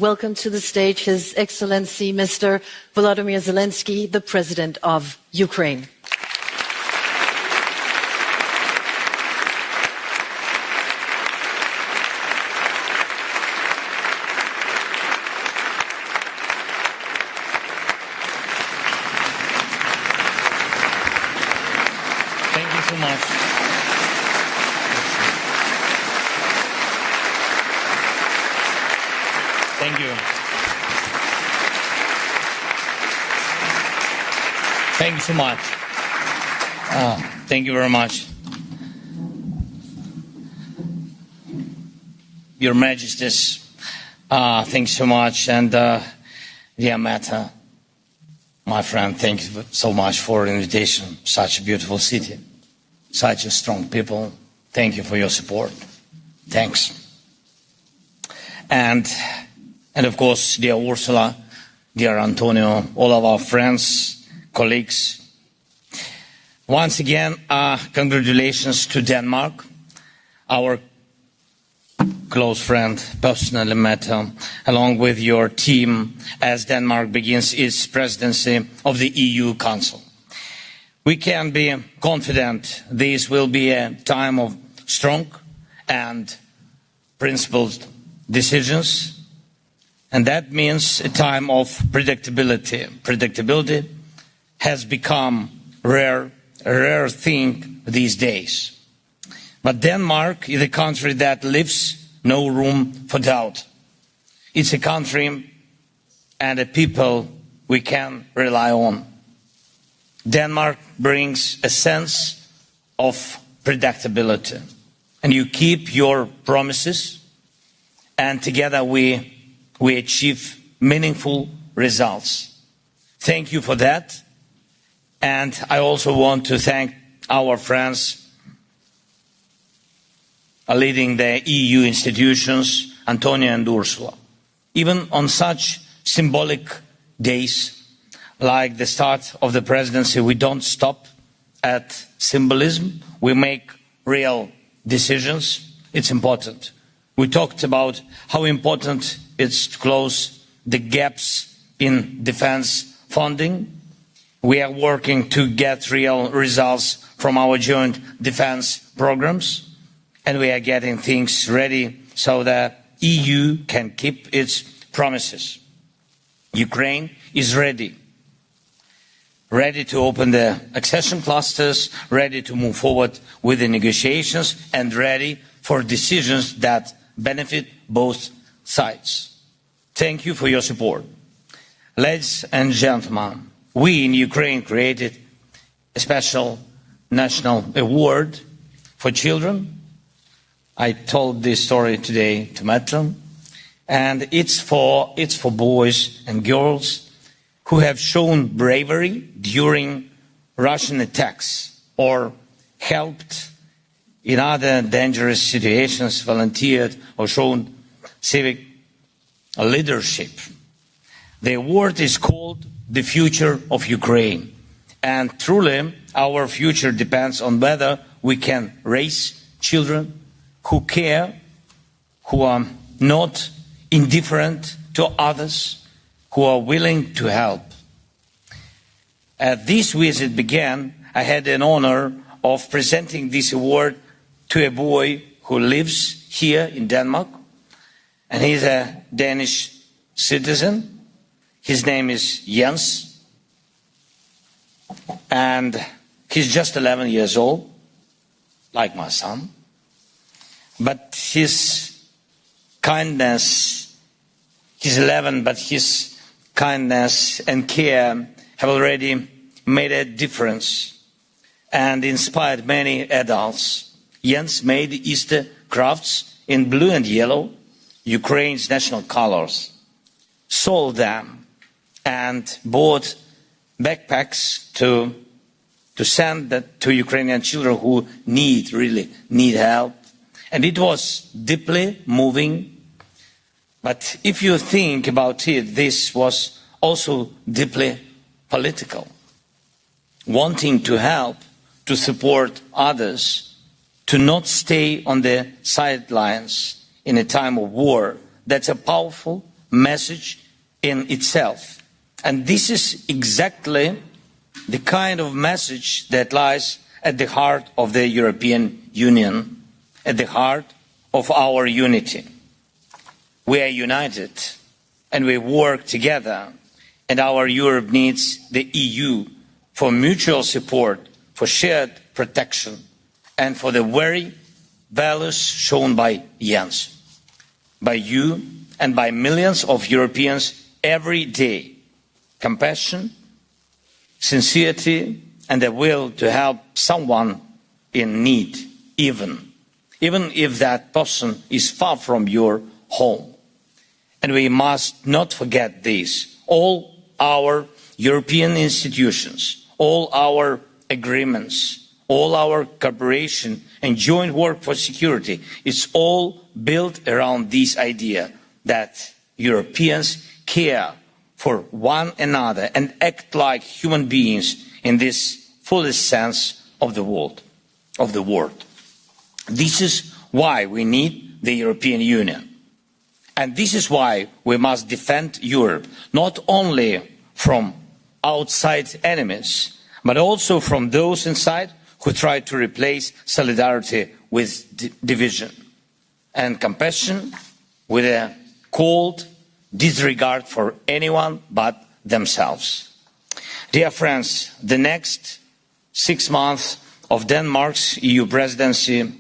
Welcome to the stage His Excellency Mr. Volodymyr Zelenskyy, the President of Ukraine. Thank you so much. Thank you. Thank you so much. Thank you very much. Your Majesties, thanks so much. And dear Meta, my friend, thank you so much for the invitation. Such a beautiful city, such a strong people. Thank you for your support. Thanks. And of course, dear Ursula, dear Antonio, all of our friends, colleagues. Once again, congratulations to Denmark, our close friend, personally met, along with your team, as Denmark begins its presidency of the EU Council. We can be confident this will be a time of strong and principled decisions. And that means a time of predictability. Predictability has become a rare thing these days. But Denmark is a country that leaves no room for doubt. It's a country and a people we can rely on. Denmark brings a sense of predictability. And you keep your promises, and together we achieve meaningful results. Thank you for that. And I also want to thank our friends leading the EU institutions, Antonio and Ursula. Even on such symbolic days, like the start of the presidency, we don't stop at symbolism. We make real decisions. It's important. We talked about how important it's to close the gaps in defense funding. We are working to get real results from our joint defense programs, and we are getting things ready so that EU can keep its promises. Ukraine is ready to open the accession clusters, ready to move forward with the negotiations, and ready for decisions that benefit both sides. Thank you for your support. Ladies and gentlemen, we in Ukraine created a special national award for children. I told this story today to Metro, and it's for boys and girls who have shown bravery during Russian attacks or helped in other dangerous situations, volunteered or shown civic leadership. The award is called The Future of Ukraine. And truly, our future depends on whether we can raise children who care, who are not indifferent to others, who are willing to help. As this visit began, I had an honor of presenting this award to a boy who lives here in Denmark, and he's a Danish citizen. His name is Jens, and he's just 11 years old, like my son. But his kindness, he's 11, but his kindness and care have already made a difference and inspired many adults. Jens made Easter crafts in blue and yellow, Ukraine's national colors, sold them, and bought backpacks to send that to Ukrainian children who really need help. And it was deeply moving. But if you think about it, this was also deeply political. Wanting to help, to support others, to not stay on the sidelines in a time of war. That's a powerful message in itself. And this is exactly the kind of message that lies at the heart of the European Union, at the heart of our unity. We are united and we work together, and our Europe needs the EU for mutual support, for shared protection, and for the very values shown by Jens, by you and by millions of Europeans every day: compassion, sincerity, and the will to help someone in need, even if that person is far from your home. And we must not forget this. All our European institutions, all our agreements, all our cooperation and joint work for security is all built around this idea that Europeans care for one another and act like human beings in this fullest sense of the word. This is why we need the European Union. And this is why we must defend Europe, not only from outside enemies, but also from those inside who try to replace solidarity with division, and compassion with a cold disregard for anyone but themselves. Dear friends, the next 6 months of Denmark's EU presidency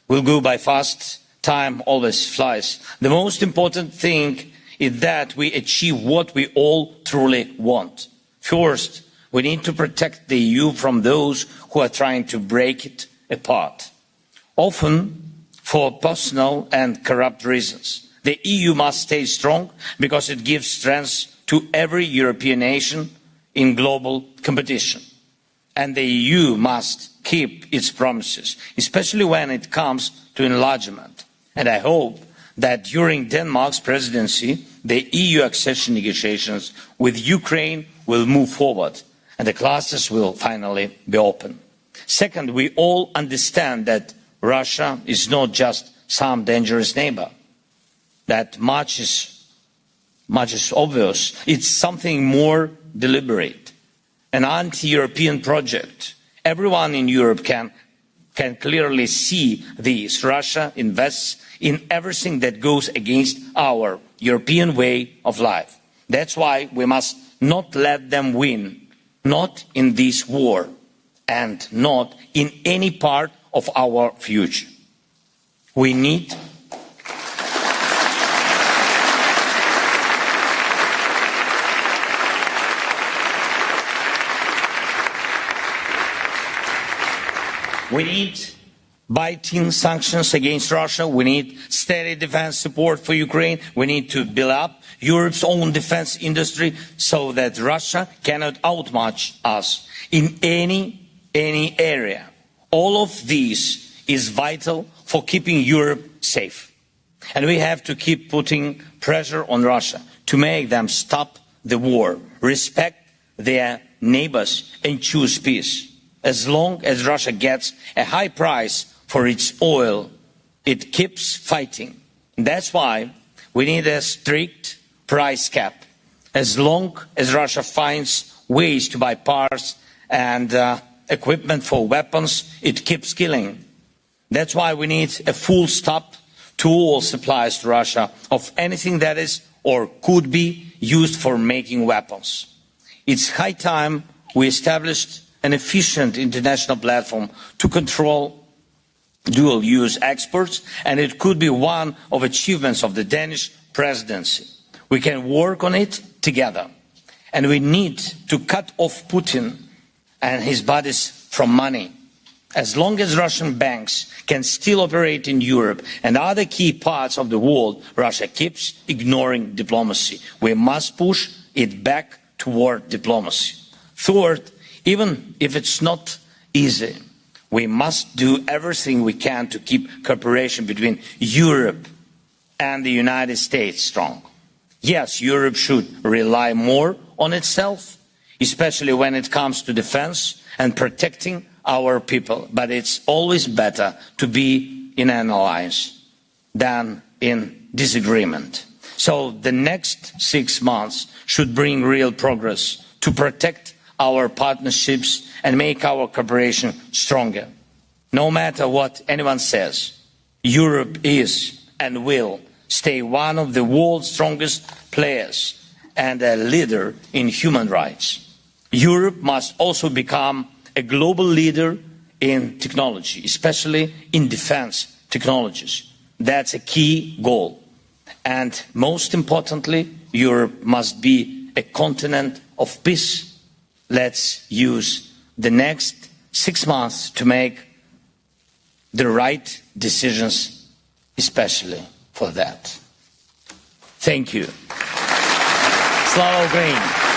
will go by fast. Time always flies. The most important thing is that we achieve what we all truly want. First, we need to protect the EU from those who are trying to break it apart, often for personal and corrupt reasons. The EU must stay strong because it gives strength to every European nation in global competition. And the EU must keep its promises, especially when it comes to enlargement. And I hope that during Denmark's presidency, the EU accession negotiations with Ukraine will move forward and the clusters will finally be open. Second, we all understand that Russia is not just some dangerous neighbor. That much is obvious. It's something more deliberate, an anti-European project. Everyone in Europe can clearly see this. Russia invests in everything that goes against our European way of life. That's why we must not let them win, not in this war, and not in any part of our future. We need biting sanctions against Russia. We need steady defense support for Ukraine. We need to build up Europe's own defense industry so that Russia cannot outmatch us in any area. All of this is vital for keeping Europe safe. And we have to keep putting pressure on Russia to make them stop the war, respect their neighbors and choose peace. As long as Russia gets a high price for its oil, it keeps fighting. That's why we need a strict price cap. As long as Russia finds ways to buy parts and equipment for weapons, it keeps killing. That's why we need a full stop to all supplies to Russia of anything that is or could be used for making weapons. It's high time we established an efficient international platform to control dual-use exports, and it could be one of the achievements of the Danish presidency. We can work on it together, and we need to cut off Putin and his buddies from money. As long as Russian banks can still operate in Europe and other key parts of the world, Russia keeps ignoring diplomacy. We must push it back toward diplomacy. Third, even if it's not easy, we must do everything we can to keep cooperation between Europe and the United States strong. Yes, Europe should rely more on itself, especially when it comes to defense and protecting our people. But it's always better to be in an alliance than in disagreement. So the next 6 months should bring real progress to protect our partnerships and make our cooperation stronger. No matter what anyone says, Europe is and will stay one of the world's strongest players and a leader in human rights. Europe must also become a global leader in technology, especially in defense technologies. That's a key goal. And most importantly, Europe must be a continent of peace. Let's use the next 6 months to make the right decisions, especially for that. Thank you. Slava Ukraini!